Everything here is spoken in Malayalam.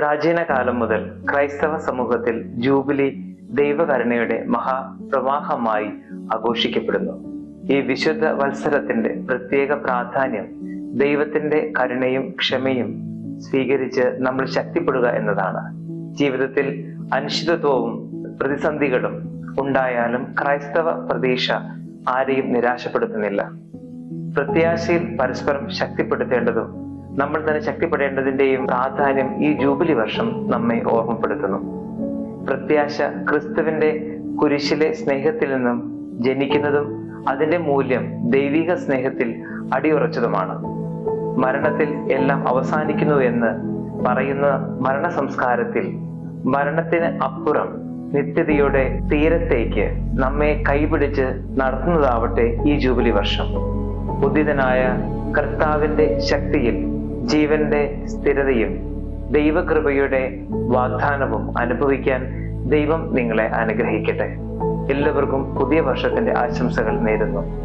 പ്രാചീന കാലം മുതൽ ക്രൈസ്തവ സമൂഹത്തിൽ ജൂബിലി ദൈവകരുണയുടെ മഹാപ്രവാഹമായി ആഘോഷിക്കപ്പെടുന്നു. ഈ വിശുദ്ധ വത്സരത്തിന്റെ പ്രത്യേക പ്രാധാന്യം ദൈവത്തിന്റെ കരുണയും ക്ഷമയും സ്വീകരിച്ച് നമ്മൾ ശക്തിപ്പെടുക എന്നതാണ്. ജീവിതത്തിൽ അനിശ്ചിതത്വവും പ്രതിസന്ധികളും ഉണ്ടായാലും ക്രൈസ്തവ പ്രതീക്ഷ ആരെയും നിരാശപ്പെടുത്തുന്നില്ല. പ്രത്യാശയിൽ പരസ്പരം ശക്തിപ്പെടുത്തേണ്ടതും നമ്മൾ തന്നെ ശക്തിപ്പെടേണ്ടതിന്റെയും പ്രാധാന്യം ഈ ജൂബിലി വർഷം നമ്മെ ഓർമ്മപ്പെടുത്തുന്നു. പ്രത്യാശ ക്രിസ്തുവിന്റെ കുരിശിലെ സ്നേഹത്തിൽ നിന്നും ജനിക്കുന്നതും അതിന്റെ മൂല്യം ദൈവിക സ്നേഹത്തിൽ അടിയുറച്ചതുമാണ്. മരണത്തിൽ എല്ലാം അവസാനിക്കുന്നു എന്ന് പറയുന്ന മരണ സംസ്കാരത്തിൽ മരണത്തിന് അപ്പുറം നിത്യതയുടെ തീരത്തേക്ക് നമ്മെ കൈപിടിച്ച് നടത്തുന്നതാവട്ടെ ഈ ജൂബിലി വർഷം. ഉദിതനായ കർത്താവിന്റെ ശക്തിയിൽ ജീവന്റെ സ്ഥിരതയും ദൈവകൃപയുടെ വാഗ്ദാനവും അനുഭവിക്കാൻ ദൈവം നിങ്ങളെ അനുഗ്രഹിക്കട്ടെ. എല്ലാവർക്കും പുതിയ വർഷത്തിന്റെ ആശംസകൾ നേരുന്നു.